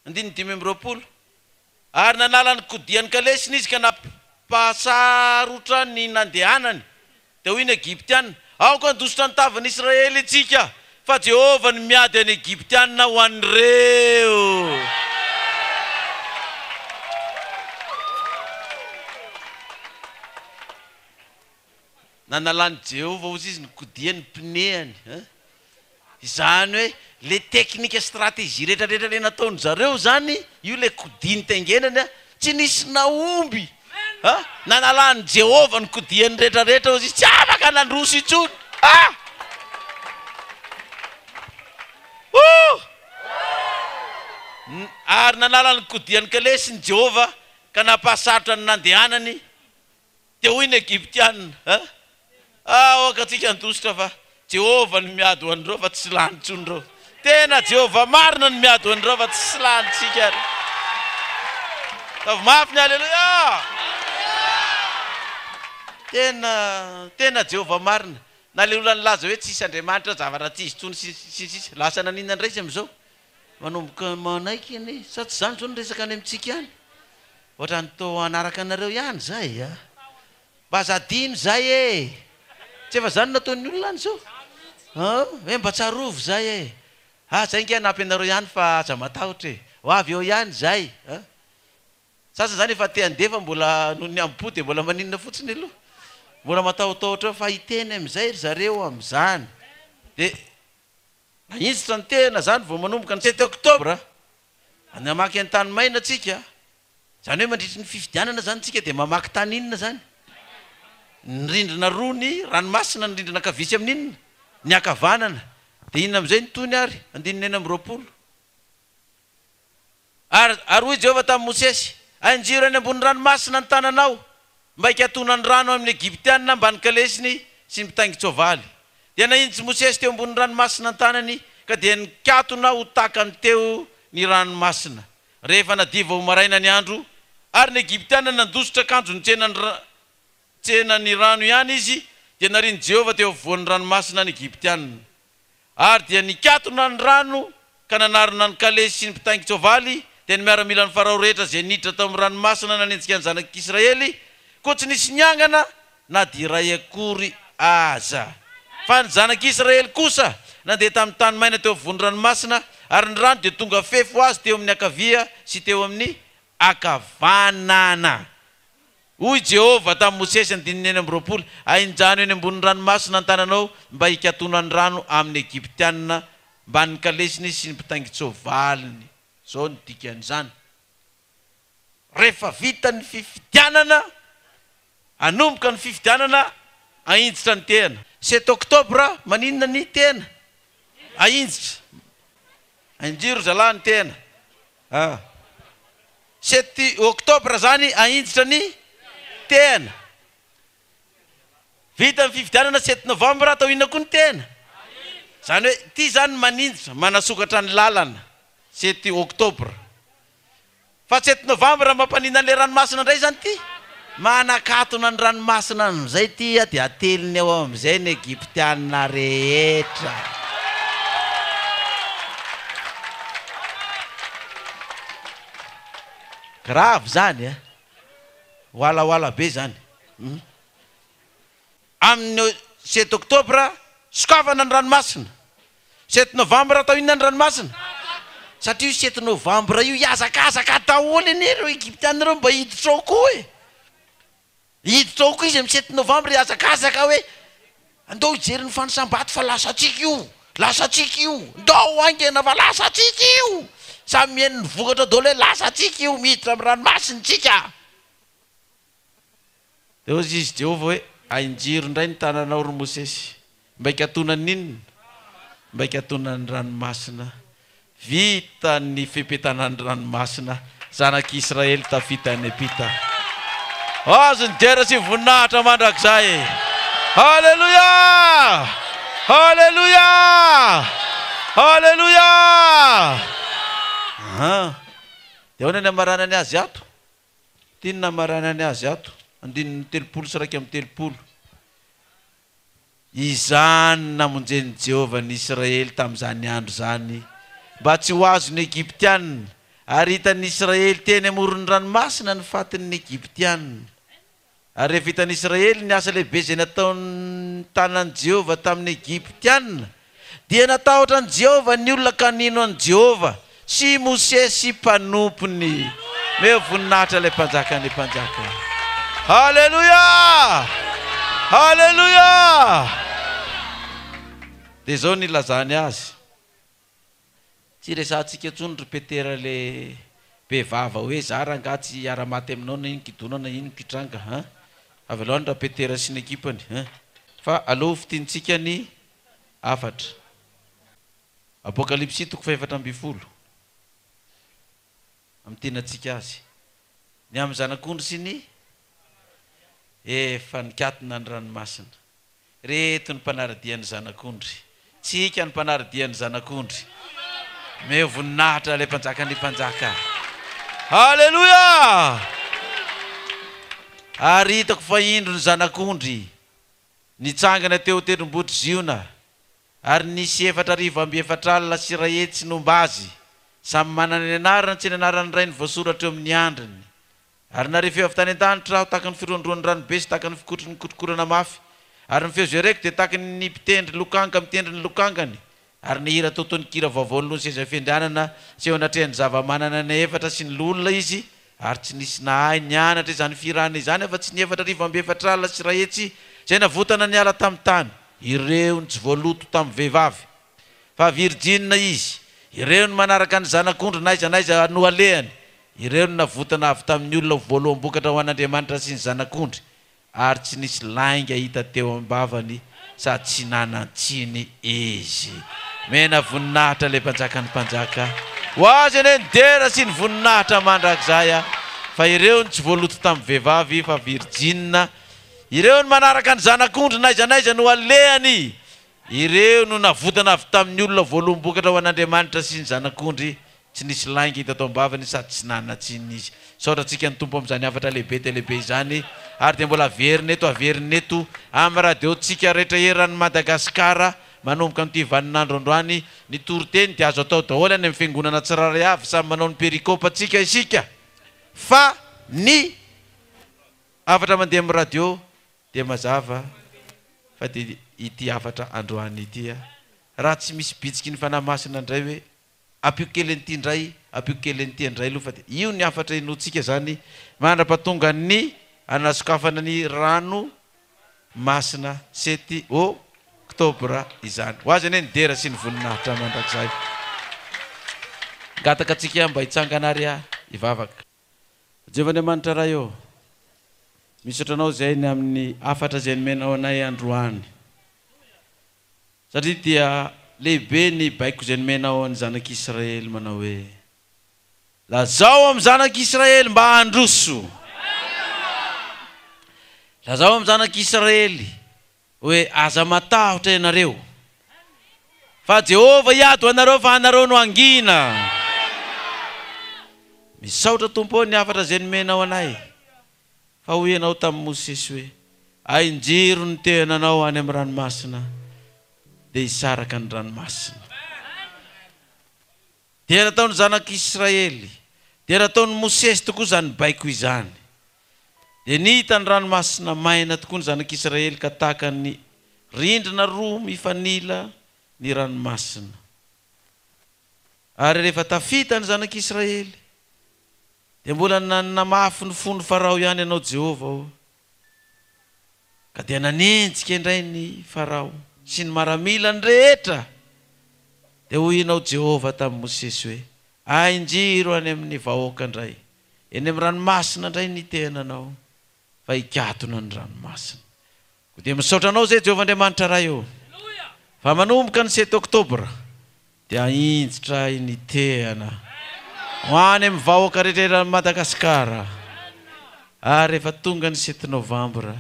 20 ary nanala ny kodiany kalesiny izy ka nampasarotra ny nandehanany dia hoy ny Egyptianina aoka andositra ny tavan'ny Israely itsika fa Jehovah ny miady any Egyptianina ho an'ireo. Nanalany Jehovah ozy izy ny kodiany pneany izany hoe le teknika stratégie rehetrarehetra le nataony zareo zany io le kodiny tengenany tsy nisy naomby nanalany Jehovah ny kodiany rehetrarehetra ozy izy tsy afaka nandroso intsony ary nanalany kodiany kalesiny Jehovah ka nampahasarotra ny nandehanany dia hoy ny Egyptianina oka tsika andositra fa Jehovah ny miady ho an'ireo fa tsy lany intsony reo. Tena Jehovah marina ny miady ho an'ireo fa tsy lany tsika. Tavy mafy ny haleluya. Tena Jehovah marina. Na le olona nilaza hoe tsisy Andriamanitra zavatra tsy izy tsony sisy lasa nanina ndray izy am'izao. Manomboka manaiky any sa tsy zany zao ny resaka any amintsika ihany. Ohatra ny tao anaraka anareo ihany zay bazadino zay tsy efa zany nataon'ny olona any zao hoe mba tsarovo zay zay nge anampy anareo ihany fa aza matahotra ho avy eo ihany zay sasa zany efa te andefa mbola noho ny ampo dia mbola maninona fotsiny aloha mbola matahotahotra fa hiteny am'izay ry zareo am'izany dia nahinjitra ny tena zany vao manomboka ny 7 oktobra namaky ny tany maina tsika zany hoe mandritry ny fifidianana zany tsika dia mamaky tany inona zany ny rindrina roa ny ranomasina ny rindrina kavisy amin'inona ny akavanana dia inona am'izay nytony ary 19 ary hoy Jehovah tamin'ny Mosesy anjiro any ambony ranomasina ny tananao mba hikatona ny rano amin'ny Egyptianina mba nikalesiny sy mitangy tsovaly dia nahintsy Mosesy teo ambony ranomasina ny tanany ka dia nikatona ho takany teo ny ranomasina rehefa nadiva ho maraina ny andro ary ny Egyptianina nandositra kanjo ny tsenany rano ihany izy dia nariny Jehovah teo afovoan'ny ranomasina ny Egyptianina ary dia nikatona ny rano ka nanarina ny kalesy sy ny mpitangy tsovaly dia ny miaramila ny farao rehetra zay niditra tao amin'ny ranomasina nanenjika ny zanak'Israely koa tsy nisy niangana na dia iray akory aza fa ny zanak'Israely kosa nandeha tamin'ny tany maina teo afovoan'ny ranomasina ary ny rano dia tonga fefo azy teo amin'ny akavia sy teo amin'ny akavanana. Hoy Jehovah tamin'ny Mosesy 19 ainjano eny ambony ranomasina ny tananao mba hikatona ny rano amin'ny Egyptianina mba nikalesiny sy ny mpitangy tsovaliny. Zao ny dikan'izany. Rehefa vita ny fifidianana anomboka ny fifidianana ainjitra ny tena 7 oktobra maninona ny tena ainjitra anjiro zalahy ny tena 7 oktobra zany ainjitra ny tena vita ny fifidianana 7 novambra atao inona koa ny tena zany hoe ty zany manindra manasokatra ny lalana 7 oktobra fa 7 novambra mampanina an'le ranomasina indray zany ty manakatona ny ranomasina am'izay ty dia ateliny ao am'izay ny Egyptianina rehetra. Grave zany wala be zany amin'ny 7 oktobra sokafana ny ranomasina 7 novambra atao inona ny ranomasina satria 7 novambra io iazakazaka daholo an'ireo Egyptianina reo mba hiditra ao koa hiditra ao koa izy amin'ny 7 novambra iazakazaka hoe andao hijery ny fanisambaty fa lasatsika io ndao angena fa lasatsika io samy mihaino ny vokatra daholo hoe lasatsika io miditra amin'ny ranomasinatsika. Dia hozy izy Jehovah hoe ainjiro indray ny tananao ry Mosesy mba hikatona ninona mba hikatona ny ranomasina vita ny fipetana ny ranomasina zanak'Israely tafita any Epita. Azo ny dera sy voninahitra mandrakizay. Haleluya, haleluya, haleluya. Dia hoana ny amaranany azy ato tiany namaranany azy ato 9:30 izany namonjeny Jehovah ny Israely tamin'izany andro zany mba tsy ho azo ny Egyptianina ary hitan'ny Israely teny amoron'ny ranomasina ny fatin'ny Egyptianina. Ary rehefa hitan'ny Israely ny asa lehibe izay nataon'ny tanan'i Jehova tamin'ny Egyptianina, dia natahotra an'i Jehova ny olona kanino an'i Jehova sy Mose sy mpanompony. Meo voninahitra ilay mpanjaka ny mpanjaka. Halleluja! Halleluja! Dia zao ny lazany azy. Tsy resantsika intsony ry Petera le bevava hoe za rangatsy hiara-maty aminao na iny kidonana iny kitranga. Avy aloha ra Petera sy ny ekipany. Fa aleo fitintsika ny afatra. Apokalipsy 4:7 amin'ny tenatsika azy. Ny amin'ny zanak'ondry sy ny efa nikatona ny ranomasina. Reto ny mpanaradian'ny zanak'ondry. Tsika ny mpanaradian'ny zanak'ondry. Meo voninahitra ilay mpanjaka ny mpanjaka. Halleluja! Ary hitako fa indro ny zanak'ondry nitsangana teo tendrombohitry Ziona, ary nisy 4,700 sy iray hetsy nomba azy, samy manana ny anarana tsy ny anarany iray ny voasoratra eo amin'ny andriny. Ary narefeo avy tany an-danitra aho tahaka ny firondroan'ny ranobe sy tahaka ny fikotron'ny kotrokorana mafy. Ary ny feo zay raiky dia tahaka ny mpitendry lokanga mitendry ny lokangany. Ary ny hira toton'ny kira vaovaony loha ny seza fiandrianana sy eo anatrehany zava-manana ny efatra sy ny lolona izy. Ary tsy nisy nahay nianatra izany firana izany fa tsy ny 4,700 sy iray hetsy izay navotana ny ala tamin'ny tany. Ireo ny tsy voaloto tamin'ny vehivavy fa virjina izy. Ireo ny manaraka ny zanak'ondry naiza naiza no alehany. Ireo ny navotana avy tamin'ny olona voaloham-bokatra ho an'Andriamanitra sy ny zanak'ondry. Ary tsy nisy lainga hita teo am-bavany sady tsy nanantsiny izy. Mena voninahitra ilay mpanjaka ny mpanjaka. Ho azy ane ny dera sy ny voninahitra mandrakizay. Fa ireo ny tsy voaloto tamin'ny vehivavy fa virjina. Ireo ny manaraka ny zanak'ondry naiza naiza no alehany. Ireo no navotana avy tamin'ny olona voaloham-bokatra ho an'Andriamanitra sy ny zanak'ondry. Tsy nisy lainga hita tao am-bavany sady tsy nanantsiny izy. Saotratsika ny tompo amin'izany afatra lehibe dia lehibe izany. Ary dia mbola averina eto amin'ny radiontsika rehetra eran'ny Madagasikara manomboka amin'ity vaninandro androany. Ny toriteny dia azo atao daholo any amin'ny fiangonana tsiraray avy samy manao ny perikôpantsika isika. Fa ny afatra mandeha amin'ny radio dia mazava fa dia ity afatra androany ity. Raha tsy misy bitsiky ny fanahy masina indray hoe apio kely n'ity indray, apio kely n'ity indray aloha, fa dia io ny afatra inoantsika zany mandrapatonga ny anasokafana ny rano masina 7 Oktobra izany. Ho azy ane ny dera sy ny voninahitra mandrakizay. Gataka tsika mba hitsangana ary ivavaka. Jehovah'Andriamanitra raha eo, misaotranao zay ny amin'ny afatra zay nomenao anay androany. Satria dia lehibe ny baiko zay nomenao ny zanak'Israely manao hoe lazao amin'ny zanak'Israely mba handroso. Lazao amin'ny zanak'Israely hoe aza matahotra ianareo fa Jehova hiady ho anareo fa anareo no angina. Misaotra tompo ny afatra zay nomenao anay. Fa ho ianao tamin'ny Mosesy hoe ainjiro ny tenanao any amin'ny ranomasina dia hisaraka ny ranomasina. Dia nataon'ny zanak'Israely, dia nataon'ny Mosesy tokoa izany baiko izany. Dia nihita ny ranomasina maina tokoa ny zanak'Israely ka tahaka ny rindrina roa mifanila ny ranomasina. Ary rehefa tafita ny zanak'Israely dia mbola namafy ny fony Farao ihany ianao Jehova. Ka dia nanenjika indray ny Farao sy ny maramila ny rehetra. Dia hoy ianao Jehova tamin'ny Mosesy hoe ainjiro any amin'ny vahoaka indray, eny amin'ny ranomasina indray ny tenanao fa hikatona ny ranomasina. Dia misaotra anao zay Jehovah'Andriamanitra raha eo. Fa manomboka ny 7 Oktobra dia injitra ny tehana ho any amin'ny vahoaka rehetra Madagasikara. Ary rehefa tonga ny 7 Novambra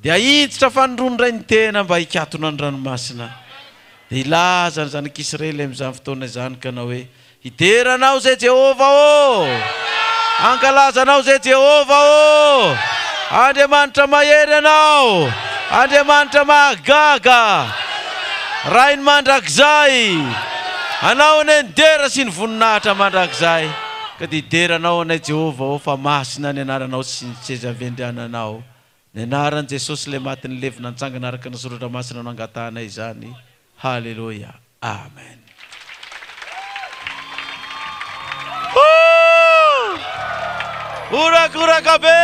dia injitra fanondroany iray ny tena mba hikatona ny ranomasina. Dia ilaza ny zanak'Israely amin'izany fotoana izany kanao hoe hideranao zay Jehova ô, ankalazanao zay Jehova ô, Andriamanitra mahery anao, Andriamanitra mahagaga, rainy mandrakizay, anao ny dera sy ny voninahitra mandrakizay. ka dideranao anay Jehovah fa masina ny anaranao sy ny seza vendriananao ny anaran Jesosy le matiny levina nitsangana araka ny soratra masina nangatanay izany. Haleluya. Amen. Ura kura kabe.